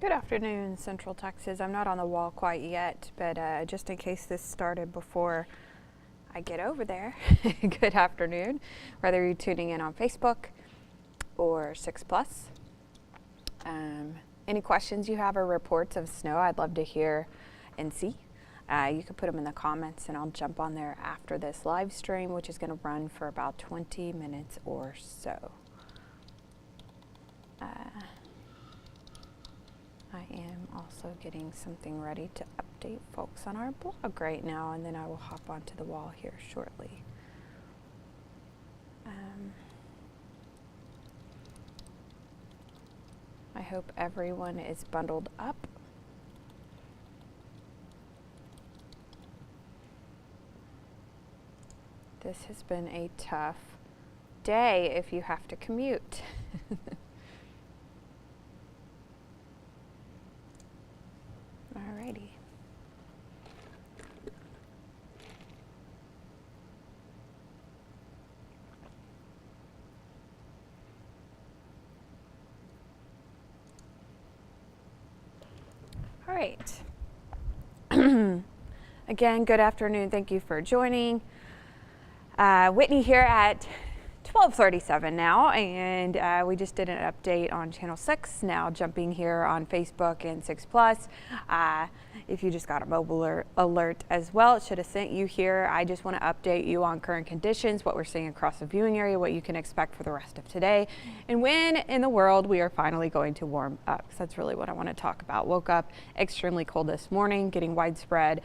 Good afternoon, Central Texas. I'm not on the wall quite yet, but just in case this started before I get over there, good afternoon, whether you're tuning in on Facebook or 6 Plus. Any questions you have or reports of snow, I'd love to hear and see. You can put them in the comments and I'll jump on there after this live stream, which is going to run for about 20 minutes or so. I am also getting something ready to update folks on our blog right now, and then I will hop onto the wall here shortly. I hope everyone is bundled up. This has been a tough day if you have to commute. Alrighty. All right. Again, good afternoon. Thank you for joining. Whitney here at 12:37 now, and we just did an update on Channel 6, now jumping here on Facebook and 6 Plus. If you just got a mobile alert as well, it should have sent you here. I just want to update you on current conditions, what we're seeing across the viewing area, what you can expect for the rest of today, and when in the world we are finally going to warm up, because that's really what I want to talk about. Woke up extremely cold this morning, getting widespread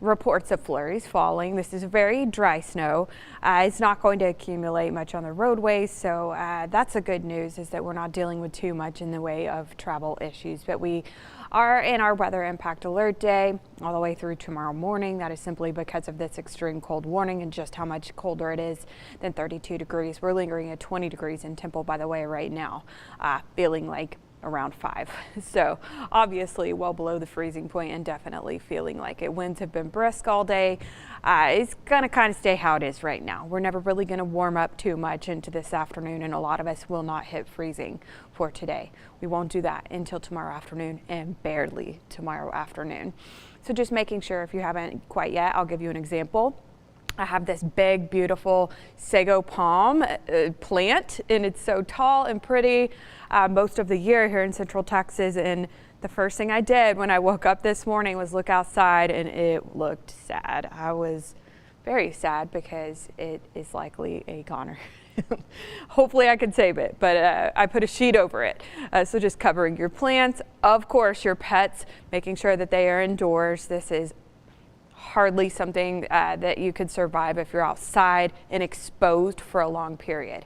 reports of flurries falling. This is very dry snow. It's not going to accumulate much on the roadways, so that's the good news, is that we're not dealing with too much in the way of travel issues. But we are in our weather impact alert day all the way through tomorrow morning. That is simply because of this extreme cold warning and just how much colder it is than 32 degrees. We're lingering at 20 degrees in Temple, by the way, right now, feeling like around 5. So obviously well below the freezing point and definitely feeling like it. Winds have been brisk all day. It's going to kind of stay how it is right now. We're never really going to warm up too much into this afternoon, and a lot of us will not hit freezing for today. We won't do that until tomorrow afternoon, and barely tomorrow afternoon. So just making sure, if you haven't quite yet, I'll give you an example. I have this big, beautiful sago palm plant, and it's so tall and pretty most of the year here in Central Texas. And the first thing I did when I woke up this morning was look outside, and it looked sad. I was very sad because it is likely a goner. Hopefully I can save it, but I put a sheet over it. So just covering your plants, of course, your pets, making sure that they are indoors. This is hardly something that you could survive if you're outside and exposed for a long period.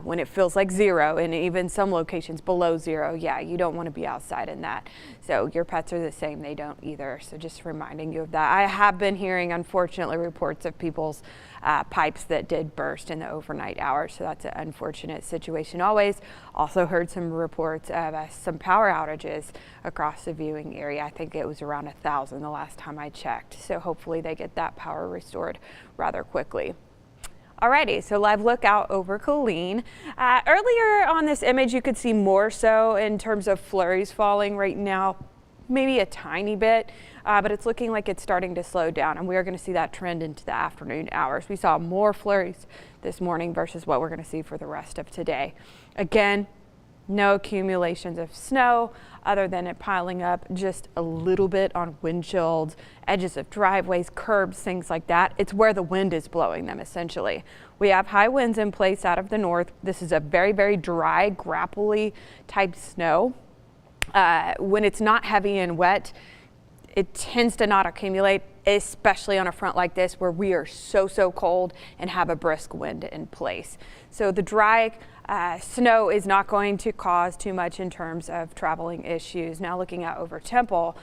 When it feels like 0 and even some locations below 0, yeah, you don't want to be outside in that. So your pets are the same, they don't either. So just reminding you of that. I have been hearing, unfortunately, reports of people's pipes that did burst in the overnight hours. So that's an unfortunate situation always. Also heard some reports of some power outages across the viewing area. I think it was around 1,000 the last time I checked. So hopefully they get that power restored rather quickly. Alrighty, so live look out over Killeen. Earlier on this image, you could see more so in terms of flurries falling. Right now, maybe a tiny bit, but it's looking like it's starting to slow down, and we are going to see that trend into the afternoon hours. We saw more flurries this morning versus what we're going to see for the rest of today. Again, no accumulations of snow other than it piling up just a little bit on windshields, edges of driveways, curbs, things like that. It's where the wind is blowing them, essentially. We have high winds in place out of the north. This is a very, very dry, grapply type snow. When it's not heavy and wet, it tends to not accumulate, especially on a front like this where we are so cold and have a brisk wind in place. So the dry snow is not going to cause too much in terms of traveling issues. Now looking out over Temple,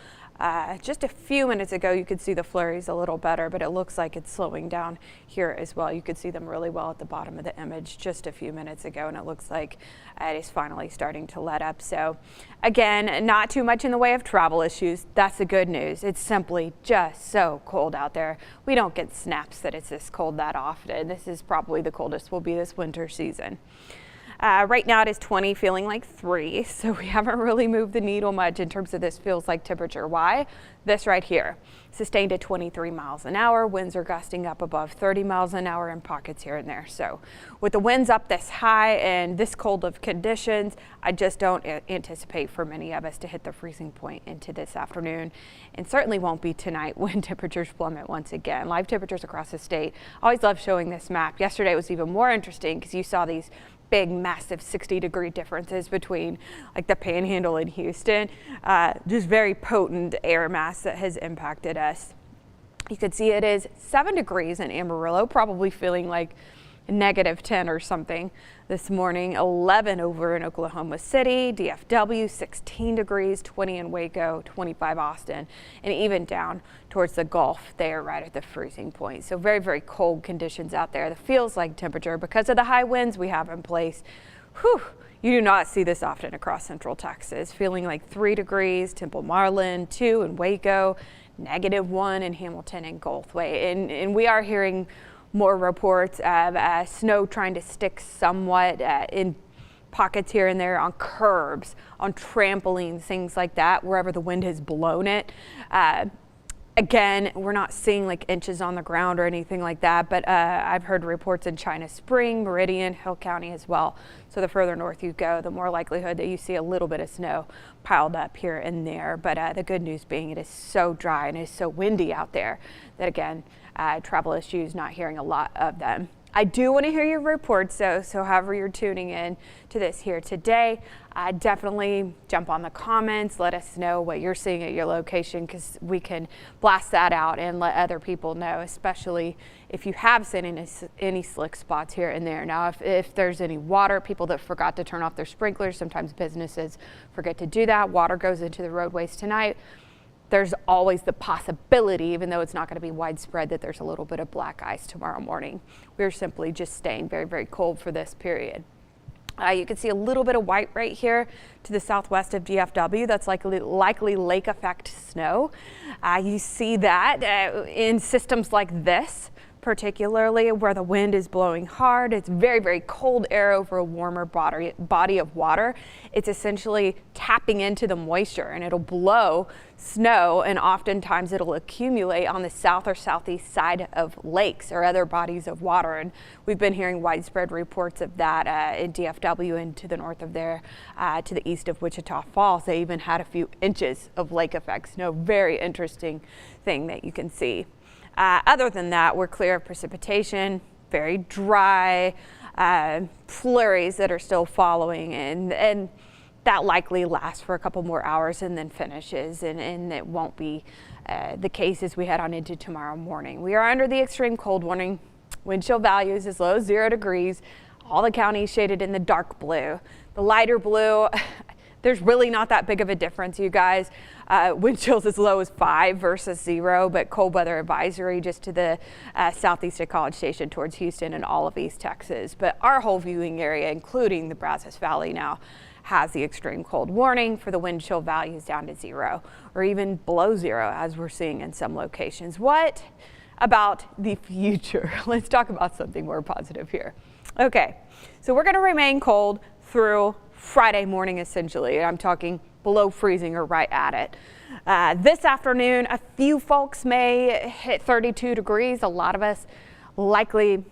just a few minutes ago you could see the flurries a little better, but it looks like it's slowing down here as well. You could see them really well at the bottom of the image just a few minutes ago, and it looks like it is finally starting to let up. So again, not too much in the way of travel issues. That's the good news. It's simply just so cold out there. We don't get snaps that it's this cold that often. This is probably the coldest will be this winter season. Right now it is 20, feeling like 3, so we haven't really moved the needle much in terms of this feels like temperature. Why? This right here, sustained at 23 miles an hour. Winds are gusting up above 30 miles an hour in pockets here and there. So with the winds up this high and this cold of conditions, I just don't anticipate for many of us to hit the freezing point into this afternoon, and certainly won't be tonight when temperatures plummet once again. Live temperatures across the state. I always love showing this map. Yesterday was even more interesting because you saw these big, massive 60-degree differences between like the Panhandle and Houston. Just very potent air mass that has impacted us. You can see it is 7 degrees in Amarillo, probably feeling like -10 or something this morning. 11 over in Oklahoma City, DFW 16 degrees, 20 in Waco, 25 Austin, and even down towards the Gulf there right at the freezing point. So very, very cold conditions out there. The feels like temperature because of the high winds we have in place. Whew. You do not see this often across central Texas. Feeling like 3 degrees, Temple Marlin, 2 in Waco, -1 in Hamilton and Goldthwaite. And we are hearing more reports of snow trying to stick somewhat in pockets here and there on curbs, on trampolines, things like that, wherever the wind has blown it. Again, we're not seeing like inches on the ground or anything like that, but I've heard reports in China Spring, Meridian, Hill County as well. So the further north you go, the more likelihood that you see a little bit of snow piled up here and there. But the good news being it is so dry and it is so windy out there that again, travel issues, not hearing a lot of them. I do want to hear your reports, so however you're tuning in to this here today, definitely jump on the comments. Let us know what you're seeing at your location because we can blast that out and let other people know, especially if you have seen any slick spots here and there. Now, if there's any water, people that forgot to turn off their sprinklers, sometimes businesses forget to do that. Water goes into the roadways tonight. There's always the possibility, even though it's not going to be widespread, that there's a little bit of black ice tomorrow morning. We're simply just staying very, very cold for this period. You can see a little bit of white right here to the southwest of DFW. That's likely lake effect snow. You see that in systems like this, particularly where the wind is blowing hard. It's very, very cold air over a warmer body of water. It's essentially tapping into the moisture and it'll blow snow, and oftentimes it'll accumulate on the south or southeast side of lakes or other bodies of water. And we've been hearing widespread reports of that in DFW and to the north of there, to the east of Wichita Falls. They even had a few inches of lake effect snow. Very interesting thing that you can see. Other than that, we're clear of precipitation, very dry, flurries that are still following, and that likely lasts for a couple more hours and then finishes, and it won't be the case as we head on into tomorrow morning. We are under the extreme cold warning. Wind chill values as low as 0 degrees. All the counties shaded in the dark blue. The lighter blue, there's really not that big of a difference, you guys. Wind chills as low as 5 versus 0, but cold weather advisory just to the southeast of College Station towards Houston and all of East Texas. But our whole viewing area, including the Brazos Valley now, has the extreme cold warning for the wind chill values down to 0 or even below 0 as we're seeing in some locations. What about the future? Let's talk about something more positive here. Okay, so we're going to remain cold through Friday morning, essentially. I'm talking below freezing or right at it. This afternoon, a few folks may hit 32 degrees. A lot of us likely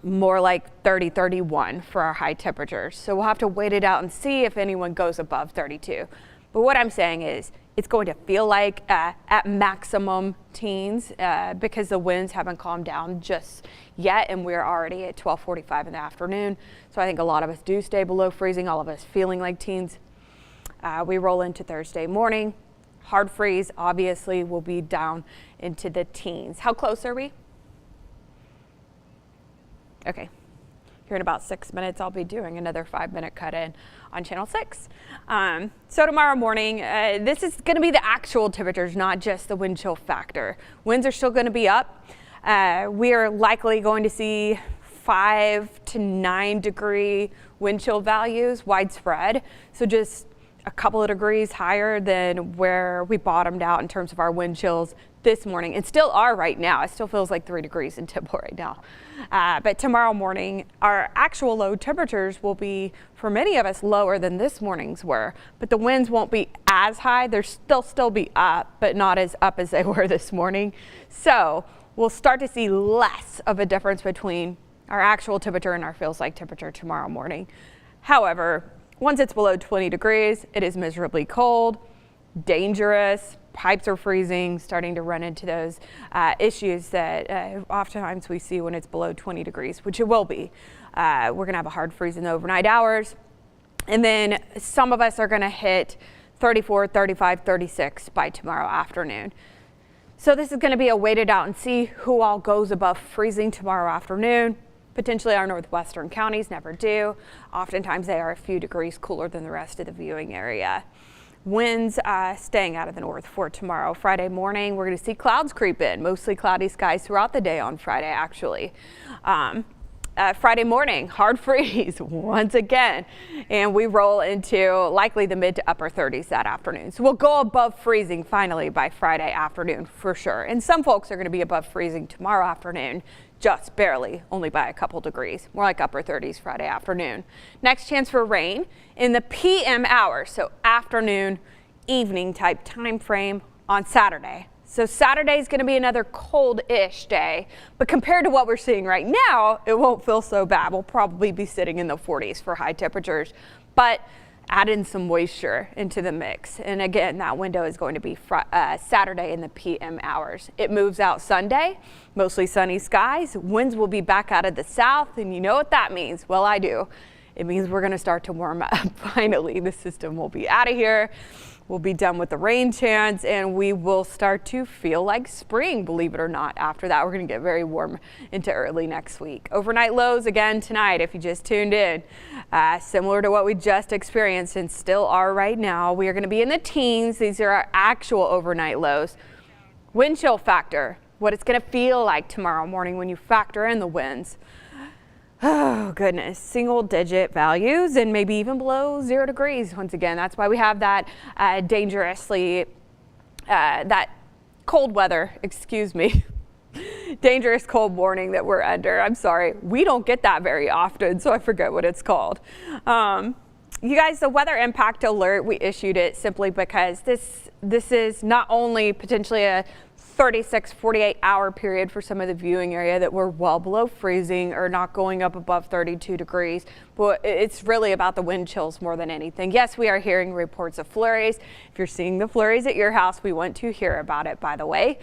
more like 30, 31 for our high temperatures. So we'll have to wait it out and see if anyone goes above 32. But what I'm saying is it's going to feel like at maximum teens because the winds haven't calmed down just yet, and we're already at 12:45 in the afternoon. So I think a lot of us do stay below freezing, all of us feeling like teens. We roll into Thursday morning. Hard freeze, obviously, will be down into the teens. How close are we? Okay. Here in about 6 minutes, I'll be doing another 5-minute cut in on Channel 6. So tomorrow morning, this is going to be the actual temperatures, not just the wind chill factor. Winds are still going to be up. We are likely going to see 5 to 9 degree wind chill values widespread. So just a couple of degrees higher than where we bottomed out in terms of our wind chills this morning, and still are right now. It still feels like 3 degrees in Temple right now. But tomorrow morning, our actual low temperatures will be, for many of us, lower than this morning's were. But the winds won't be as high. They'll still be up, but not as up as they were this morning. So we'll start to see less of a difference between our actual temperature and our feels like temperature tomorrow morning. However, once it's below 20 degrees, it is miserably cold, dangerous. Pipes are freezing, starting to run into those issues that oftentimes we see when it's below 20 degrees, which it will be. We're going to have a hard freeze in the overnight hours. And then some of us are going to hit 34, 35, 36 by tomorrow afternoon. So this is going to be a wait it out and see who all goes above freezing tomorrow afternoon. Potentially our northwestern counties never do. Oftentimes they are a few degrees cooler than the rest of the viewing area. Winds staying out of the north for tomorrow. Friday morning, we're going to see clouds creep in. Mostly cloudy skies throughout the day on Friday, actually. Friday morning, hard freeze once again, and we roll into likely the mid to upper 30s that afternoon. So we'll go above freezing finally by Friday afternoon for sure. And some folks are going to be above freezing tomorrow afternoon, just barely, only by a couple degrees, more like upper 30s Friday afternoon. Next chance for rain in the PM hours, so afternoon, evening type time frame on Saturday. So Saturday is going to be another cold-ish day, but compared to what we're seeing right now, it won't feel so bad. We'll probably be sitting in the 40s for high temperatures, but add in some moisture into the mix. And again, that window is going to be Saturday in the PM hours. It moves out Sunday, mostly sunny skies. Winds will be back out of the south, and you know what that means? Well, I do. It means we're going to start to warm up. Finally, the system will be out of here. We'll be done with the rain chance, and we will start to feel like spring, believe it or not. After that, we're going to get very warm into early next week. Overnight lows again tonight, if you just tuned in, similar to what we just experienced and still are right now. We are going to be in the teens. These are our actual overnight lows. Wind chill factor, what it's going to feel like tomorrow morning when you factor in the winds. Oh goodness, single digit values and maybe even below 0 degrees. Once again, that's why we have that that cold weather, dangerous cold warning that we're under. I'm sorry, we don't get that very often, so I forget what it's called. You guys, the weather impact alert, we issued it simply because this is not only potentially a 36, 48-hour period for some of the viewing area that we're well below freezing or not going up above 32 degrees, but it's really about the wind chills more than anything. Yes, we are hearing reports of flurries. If you're seeing the flurries at your house, we want to hear about it, by the way.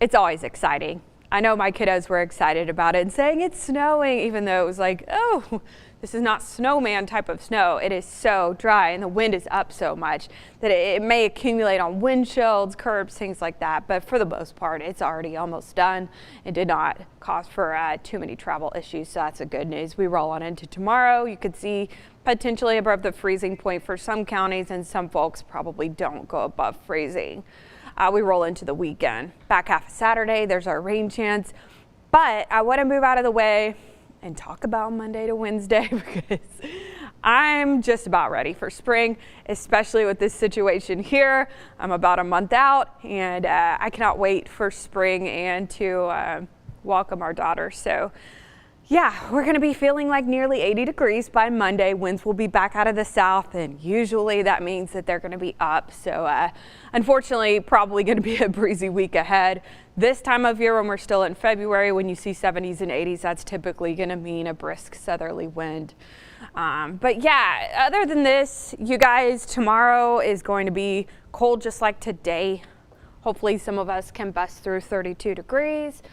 It's always exciting. I know my kiddos were excited about it and saying it's snowing, even though it was like, oh, this is not snowman type of snow. It is so dry and the wind is up so much that it may accumulate on windshields, curbs, things like that. But for the most part, it's already almost done. It did not cause for too many travel issues, so that's a good news. We roll on into tomorrow. You could see potentially above the freezing point for some counties, and some folks probably don't go above freezing. We roll into the weekend. Back half of Saturday, there's our rain chance. But I want to move out of the way and talk about Monday to Wednesday because I'm just about ready for spring, especially with this situation here. I'm about a month out, and I cannot wait for spring and to welcome our daughter. So yeah, we're going to be feeling like nearly 80 degrees by Monday. Winds will be back out of the south, and usually that means that they're going to be up. So unfortunately, probably going to be a breezy week ahead. This time of year when we're still in February, when you see 70s and 80s, that's typically going to mean a brisk southerly wind. But yeah, other than this, you guys, tomorrow is going to be cold just like today. Hopefully some of us can bust through 32 degrees.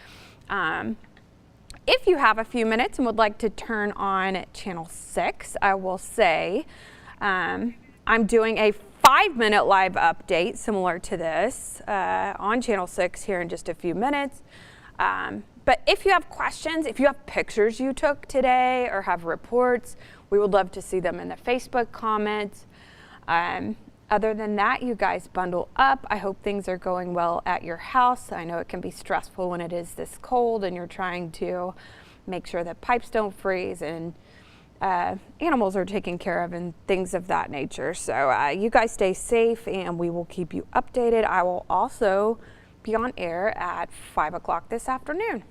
If you have a few minutes and would like to turn on Channel 6, I will say I'm doing a 5-minute live update similar to this on Channel 6 here in just a few minutes. But if you have questions, if you have pictures you took today or have reports, we would love to see them in the Facebook comments. Other than that, you guys bundle up. I hope things are going well at your house. I know it can be stressful when it is this cold and you're trying to make sure that pipes don't freeze and animals are taken care of and things of that nature. So you guys stay safe, and we will keep you updated. I will also be on air at 5 o'clock this afternoon.